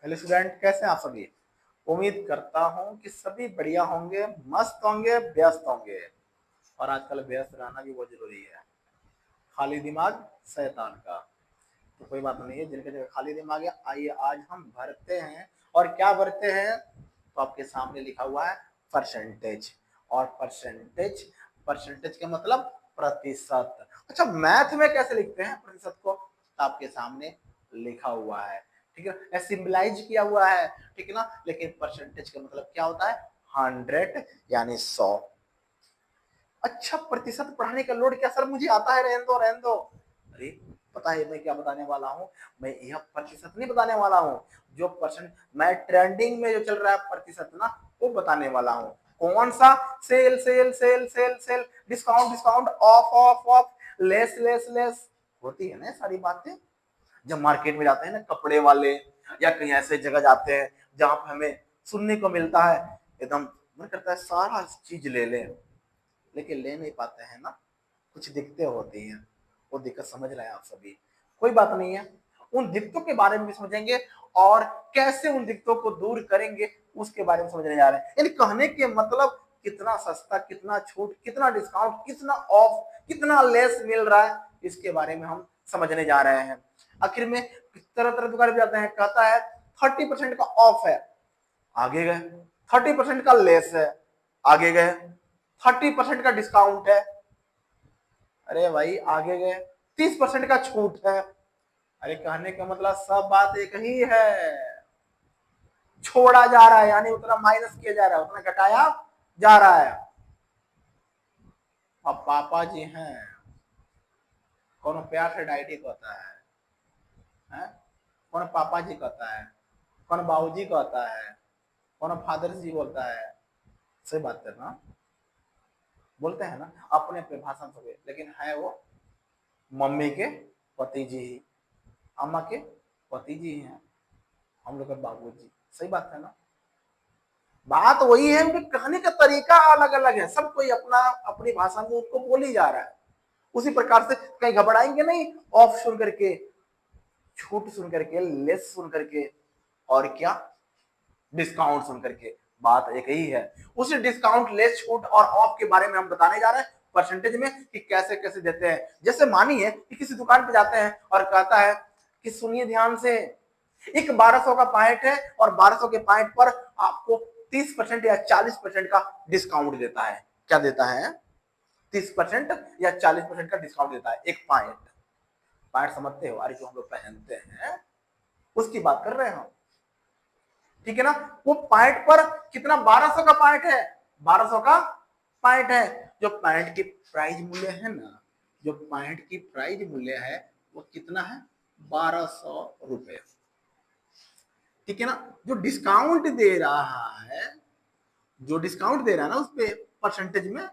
Hello student, कैसे हैं आप सभी। उम्मीद करता हूं कि सभी बढ़िया होंगे, मस्त होंगे, व्यस्त होंगे। और आजकल व्यस्त रहना भी बहुत जरूरी है। खाली दिमाग शैतान का। तो कोई बात नहीं है, जिनके जगह खाली दिमाग है, आइए आज हम भरते हैं। और क्या भरते हैं, तो आपके सामने लिखा हुआ है परसेंटेज। और परसेंटेज, परसेंटेज का मतलब प्रतिशत। अच्छा, मैथ में कैसे लिखते हैं प्रतिशत को, तो आपके सामने लिखा हुआ है। ठीक है, सिंबलाइज किया हुआ है। ठीक है ना। लेकिन परसेंटेज का मतलब क्या होता है, 100 यानी 100। अच्छा, प्रतिशत पढ़ाने का लोड क्या सर मुझे आता है, रहने दो रहने दो। अरे पता है मैं क्या बताने वाला हूँ। मैं यह प्रतिशत नहीं बताने वाला हूँ। जो परसेंट मैं ट्रेंडिंग में जो चल रहा है प्रतिशत ना, वो बताने वाला हूँ। कौन सा, sale sale sale sale sale, discount discount, off off off, less less less, होती है ना सारी बातें। जब मार्केट में जाते हैं ना कपड़े वाले, या कहीं ऐसे जगह जाते हैं जहां पर हमें सुनने को मिलता है, एकदम मन करता है सारा चीज ले लें, लेकिन ले नहीं पाते हैं ना। कुछ दिक्कतें होती हैं। वो दिक्कत समझ रहे हैं आप सभी। कोई बात नहीं है, उन दिक्कतों के बारे में भी समझेंगे। और कैसे उन दिक्कतों को दूर करेंगे उसके बारे में समझने जा रहे हैं। यानी कहने के मतलब, कितना सस्ता, कितना छूट, कितना डिस्काउंट, कितना ऑफ, कितना लेस मिल रहा है, इसके बारे में हम समझने जा रहे हैं। आखिर में तरह तरह दुकान पे जाते हैं, कहता है 30% का ऑफ है, आगे गए 30% का लेस है, आगे गए 30% का डिस्काउंट है, अरे भाई आगे गए 30% का छूट है। अरे कहने का मतलब सब बात एक ही है। छोड़ा जा रहा है, यानी उतना माइनस किया जा रहा है, उतना घटाया जा रहा है। अब पापा जी हैं, कौन प्यार से डाइटी कहता है? कौन पापा जी कहता है, कौन बाबूजी कहता है, कौन फादर जी बोलता है? सही बात है ना, बोलते हैं ना अपने अपने भाषा में, लेकिन है वो मम्मी के पति जी ही, अम्मा के पति जी हैं, हम लोग के बाबू जी। सही बात है ना। बात वही है, उनके कहने का तरीका अलग अलग है, सब कोई अपना अपनी भाषा में उसको बोली जा रहा है। उसी प्रकार से कहीं घबराएंगे नहीं। ऑफ सुन करके, छूट सुन करके, लेस सुन करके, और क्या, डिस्काउंट सुन करके, बात एक ही है। उसी डिस्काउंट, लेस, छूट और ऑफ के बारे में हम बताने जा रहे हैं परसेंटेज में, कि कैसे कैसे देते हैं। जैसे मानिए कि किसी दुकान पे जाते हैं और कहता है कि सुनिए ध्यान से, एक 1200 का पैंट है और 1200 के पैंट पर आपको 30% या 40% का डिस्काउंट देता है। क्या देता है? 30% या 40% का डिस्काउंट देता है एक पैंट। पैंट समझते हो, अरे जो हम लोग पहनते हैं उसकी बात कर रहे हैं हम। ठीक है ना। वो पैंट पर कितना, 1200 का पैंट है, 1200 का पैंट है। जो पैंट की प्राइस मूल्य है ना, जो पैंट की प्राइस मूल्य है वो कितना है, 1200 रुपए। ठीक है ना। जो डिस्काउंट दे रहा है, जो डिस्काउंट दे रहा है ना उस पे परसेंटेज में,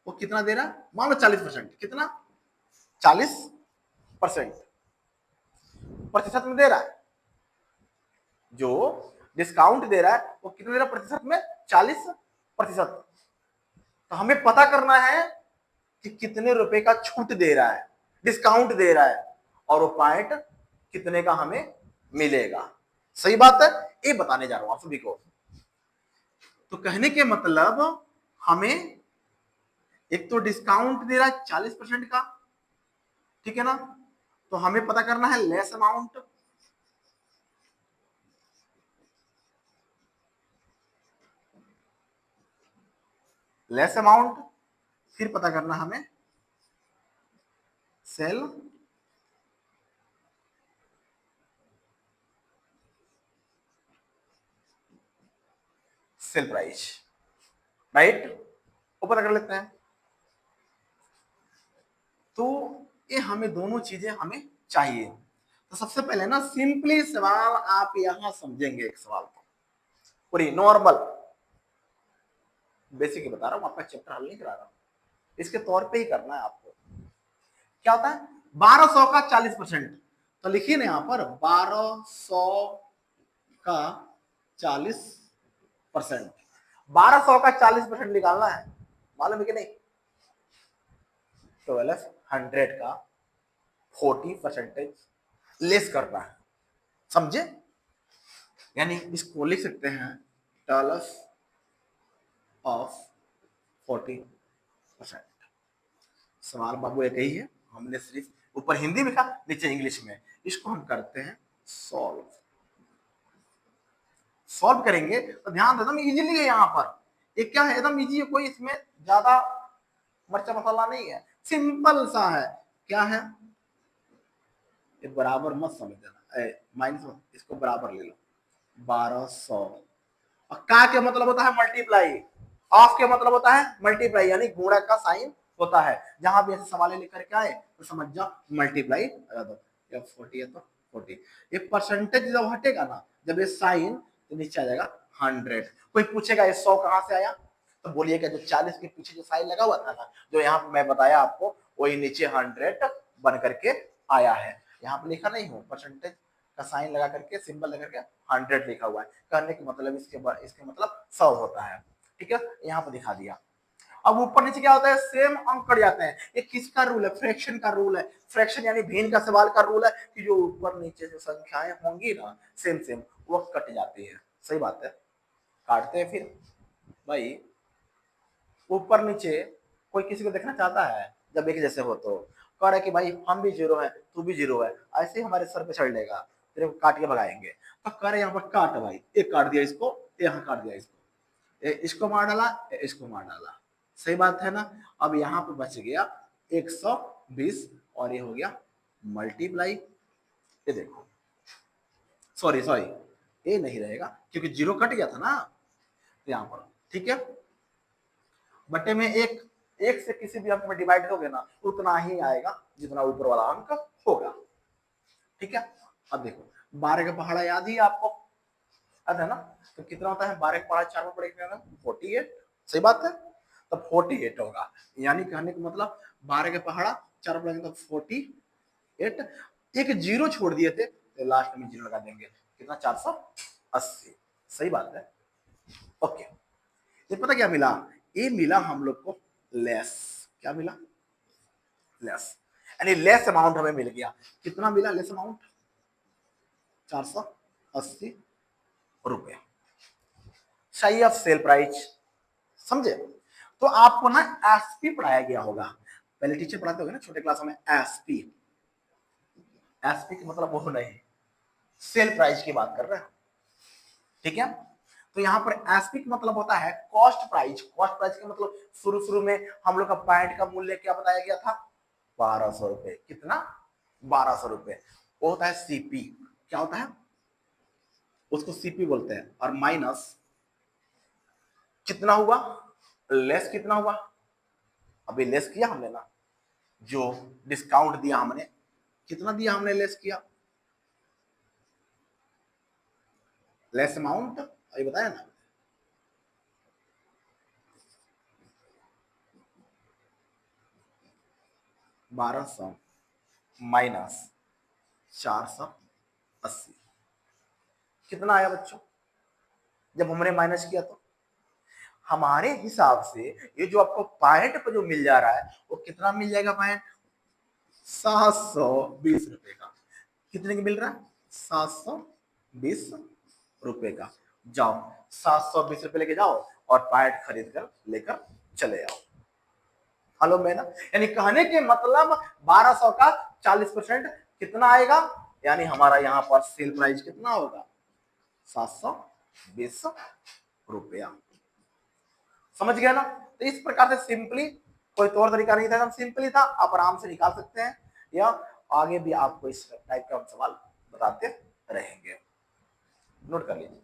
वो कितना दे रहा है, मान लो 40%, कितना, 40% प्रतिशत में दे रहा है। जो डिस्काउंट दे रहा है वो कितना दे रहा है प्रतिशत में, 40%। तो हमें पता करना है कि कितने रुपए का छूट दे रहा है, डिस्काउंट दे रहा है, और वो पॉइंट कितने का हमें मिलेगा। सही बात है, ये बताने जा रहा हूं आप सभी को। तो कहने के मतलब, हमें एक तो डिस्काउंट दे रहा है 40% का, ठीक है ना। तो हमें पता करना है लेस अमाउंट, लेस अमाउंट। फिर पता करना हमें सेल, सेल प्राइस, राइट। वो पता कर लेते हैं। तो ये हमें दोनों चीजें हमें चाहिए। तो सबसे पहले ना सिंपली सवाल आप यहां समझेंगे, एक सवाल को पूरी नॉर्मल बेसिक ही बता रहा हूं, आपका चैप्टर हल नहीं करा रहा हूं, इसके तौर पे ही करना है आपको। क्या होता है, 1200 का 40%, तो लिखिए ना यहां पर 1200 का 40%। 1200 का 40% निकालना है, मालूम है कि नहीं। 1200 का 40% लेस करना है, समझे। यानी इसको लिख सकते हैं डॉलर्स ऑफ 40%। सवाल बाबू एक ही है, हमने सिर्फ ऊपर हिंदी में लिखा, नीचे इंग्लिश में। इसको हम करते हैं सॉल्व। सॉल्व करेंगे तो ध्यान एकदम इजीली है, यहाँ पर ये क्या है, एकदम इजी है, कोई इसमें ज्यादा मर्चा मसाला नहीं है, सिंपल सा है। क्या है, ये बराबर मत समझ देना, माइनस इसको बराबर ले लो, 1200। और का के मतलब होता है मल्टीप्लाई, ऑफ के मतलब होता है मल्टीप्लाई, यानी गुणा का साइन होता है। जहां भी ऐसे सवाल लेकर के आए तो समझ जाओ मल्टीप्लाई लगा दो। जब 40 है तो 40, ये परसेंटेज जब हटेगा ना, जब ये साइन, तो नीचे आ जाएगा 100। कोई पूछेगा ये 100 कहां से आया, तो बोलिए कि जो 40 के पीछे जो साइन लगा हुआ था ना, जो यहाँ पे मैं बताया आपको, वही नीचे 100 बन करके आया है। यहाँ पे लिखा नहीं हो, परसेंटेज का साइन लगा करके, सिंबल लगा करके 100 लिखा हुआ है। कहने के मतलब इसके मतलब 100 होता है। ठीक है, यहाँ पे दिखा दिया। अब ऊपर नीचे क्या होता है, सेम अंक कट जाते हैं। ये किसका रूल है, फ्रैक्शन का रूल है। फ्रैक्शन यानी भिन्न का सवाल का रूल है कि जो ऊपर नीचे जो संख्याएं होंगी ना सेम सेम, वो कट जाती है। सही बात है, काटते हैं फिर भाई। ऊपर नीचे कोई किसी को देखना चाहता है जब एक जैसे हो, तो कह रहा है कि भाई हम भी जीरो है, तू भी जीरो है, ऐसे ही हमारे सर पे चढ़ लेगा, तेरे को काट के भगाएंगे। तो कह रहे यहाँ पर काट भाई, एक काट दिया इसको, यहाँ काट दिया इसको, इसको मार डाला, इसको मार डाला। सही बात है ना। अब यहाँ पे बच गया 120 और ये हो गया मल्टीप्लाई। ये देखो, सॉरी सॉरी, ये नहीं रहेगा क्योंकि जीरो कट गया था ना, तो यहाँ पर ठीक है, बटे में एक, एक से किसी भी अंक में डिवाइड दोगे ना, उतना ही आएगा जितना ऊपर वाला अंक होगा। ठीक है, अब देखो 12 का पहाड़ा याद ही आपको, याद है ना। तो कितना होता है 12 का पहाड़ा 4 में पड़ेगा 48। सही बात है, तब 48 होगा। यानी कहने का मतलब 12 के पहाड़ा 4 पड़ेंगे तो 48। एक जीरो छोड़ दिए थे तो लास्ट में जीरो लगा देंगे, कितना 480। सही बात है, ओके। ये पता क्या मिला, ये मिला हम लोग को लेस। क्या मिला, लेस, यानी लेस अमाउंट हमें मिल गया। कितना मिला लेस अमाउंट, 480 रुपए। सही, ऑफ सेल प्राइस, समझे। तो आपको ना एसपी पढ़ाया गया होगा, पहले टीचर पढ़ाते होंगे ना छोटे क्लास में, एसपी। एसपी का मतलब वो नहीं, सेल प्राइस की बात कर रहे हैं। ठीक है, तो यहाँ पर एसपी का मतलब होता है कॉस्ट प्राइस। कॉस्ट प्राइस का मतलब शुरू शुरू में हम लोग का पैंट का मूल्य क्या बताया गया था, 1200 रुपए। कितना, 1200 रुपए। वो होता है सीपी। क्या होता है, उसको सीपी बोलते हैं। और माइनस कितना हुआ, लेस कितना हुआ, अभी लेस किया हमने ना, जो डिस्काउंट दिया हमने, कितना दिया हमने लेस किया, लेस अमाउंट अभी बताया ना, 1200 माइनस 480, कितना आया बच्चों, जब हमने माइनस किया तो हमारे हिसाब से ये जो आपको पॉइंट पर जो मिल जा रहा है वो कितना मिल जाएगा पॉइंट, 720 रुपए का। कितने का मिल रहा है, 720 रुपए का। जाओ 720 रुपए लेके जाओ और पॉइंट खरीद कर लेकर चले आओ। हेलो मैं ना, यानी कहने के मतलब 1200 का 40% कितना आएगा, यानी हमारा यहाँ पर सेल प्राइस कितना होगा, 720 रुपया। समझ गया ना। तो इस प्रकार से सिंपली, कोई तौर तरीका नहीं था, एकदम सिंपली था, आप आराम से निकाल सकते हैं, या आगे भी आपको इस टाइप का सवाल बताते रहेंगे। नोट कर लीजिए।